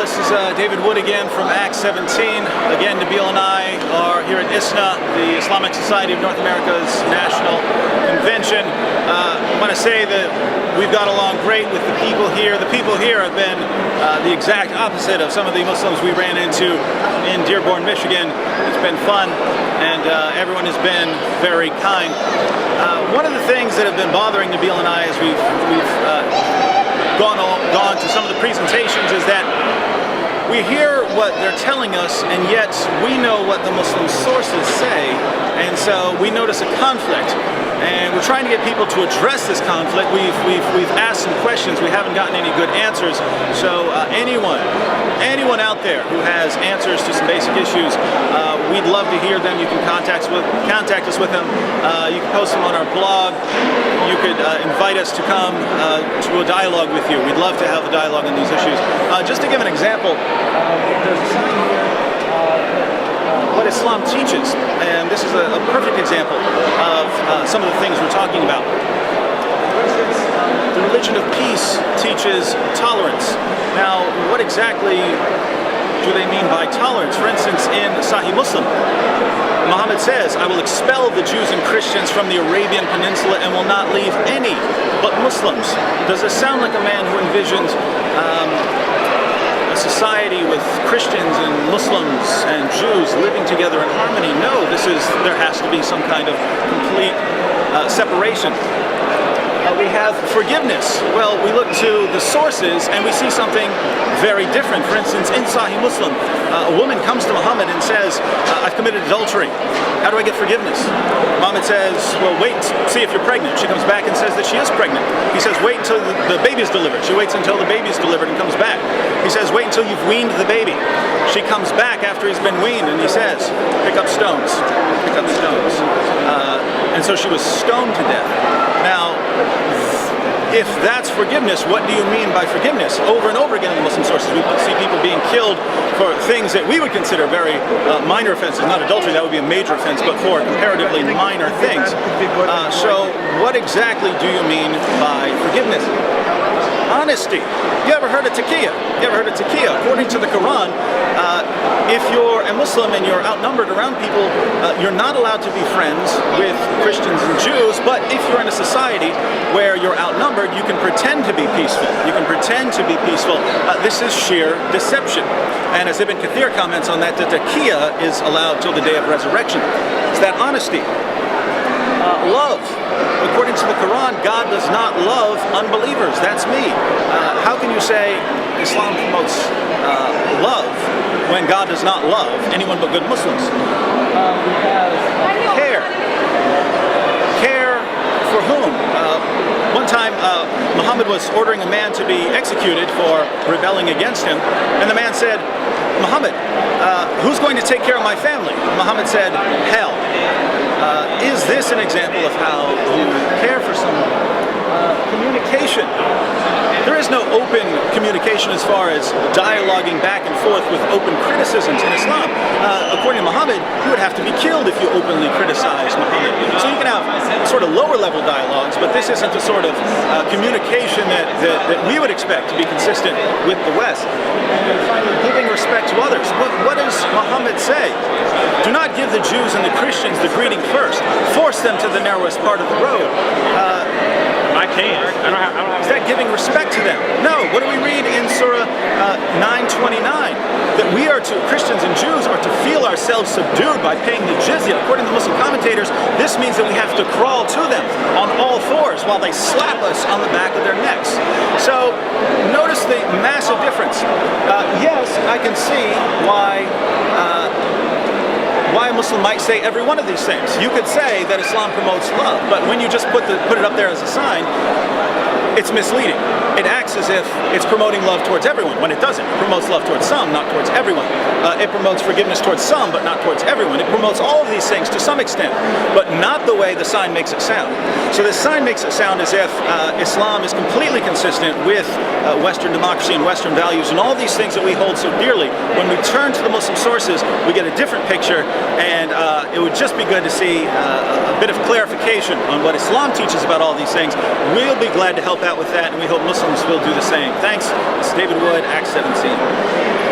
Well, this is David Wood again from Act 17. Again, Nabil and I are here at ISNA, the Islamic Society of North America's National Convention. I want to say that we've got along great with the people here. The people here have been the exact opposite of some of the Muslims we ran into in Dearborn, Michigan. It's been fun, and everyone has been very kind. One of the things that have been bothering Nabil and I as we've gone to some of the presentations is that we hear what they're telling us, and yet we know what the Muslim sources say, and so we notice a conflict. And we're trying to get people to address this conflict. We've asked some questions. We haven't gotten any good answers. So anyone out there who has answers to some basic issues, we'd love to hear them. You can contact us with them. You can post them on our blog. You could invite us to come to a dialogue with you. We'd love to have a dialogue on these issues. Just to give an example, there's a sign here. What Islam teaches, and this is a perfect example of some of the things we're talking about. The religion of peace teaches tolerance. Now, what exactly do they mean by tolerance? For instance, in Sahih Muslim, Muhammad says, "I will expel the Jews and Christians from the Arabian Peninsula and will not leave any but Muslims." Does this sound like a man who envisions a society with Christians and Muslims and Jews living together in harmony? No, there has to be some kind of complete separation. We have forgiveness. Well, we look to the sources and we see something very different. For instance, in Sahih Muslim, a woman comes to Muhammad and says, "I've committed adultery. How do I get forgiveness?" Muhammad says, "Well, wait, see if you're pregnant." She comes back and says that she is pregnant. He says, "Wait until the baby is delivered." She waits until the baby is delivered and comes back. He says, "Wait until you've weaned the baby." She comes back after he's been weaned and he says, "Pick up stones, pick up stones." And so she was stoned to death. Now, if that's forgiveness, what do you mean by forgiveness? Over and over again in the Muslim sources, we see people being killed for things that we would consider very minor offenses. Not adultery, that would be a major offense, but for comparatively minor things. So what exactly do you mean by forgiveness? Honesty. You ever heard of taqiyya? You ever heard of taqiyya? According to the Quran, if you're a Muslim and you're outnumbered around people, you're not allowed to be friends with Christians and Jews, but if you're in a society where you're outnumbered, you can pretend to be peaceful. You can pretend to be peaceful. This is sheer deception. And as Ibn Kathir comments on that, the taqiyya is allowed till the day of resurrection. It's that honesty. Love. According to the Quran, God does not love unbelievers. That's me. How can you say Islam promotes love when God does not love anyone but good Muslims? We have care. Care for whom? One time, Muhammad was ordering a man to be executed for rebelling against him, and the man said, "Muhammad, who's going to take care of my family?" Muhammad said, "Hell." Is this an example of how you care for someone? Communication. There is no open communication as far as dialoguing back and forth with open criticisms in Islam. According to Muhammad, you would have to be killed if you openly criticize Muhammad. So you can have sort of lower level dialogues, but this isn't the sort of communication that we would expect to be consistent with the West. And finally, giving respect to others. What does Muhammad say? Do not give the Jews and the Christians the greeting first. Force them to the narrowest part of the road. I can't. I don't have. Is that giving respect to them? No. What do we read in Surah 9:29? That we are to, Christians and Jews are to feel ourselves subdued by paying the jizya. According to Muslim commentators, this means that we have to crawl to them on all fours while they slap us on the back of their necks. So notice the massive difference. Yes, I can see why a Muslim might say every one of these things. You could say that Islam promotes love, but when you just put it up there as a sign, it's misleading. It acts as if it's promoting love towards everyone, when it doesn't. It promotes love towards some, not towards everyone. It promotes forgiveness towards some, but not towards everyone. It promotes all of these things to some extent, but not the way the sign makes it sound. So this sign makes it sound as if Islam is completely consistent with Western democracy and Western values and all these things that we hold so dearly. When we turn to the Muslim sources, we get a different picture, And it would just be good to see a bit of clarification on what Islam teaches about all these things. We'll be glad to help out with that, and we hope Muslims will do the same. Thanks. This is David Wood, Act 17.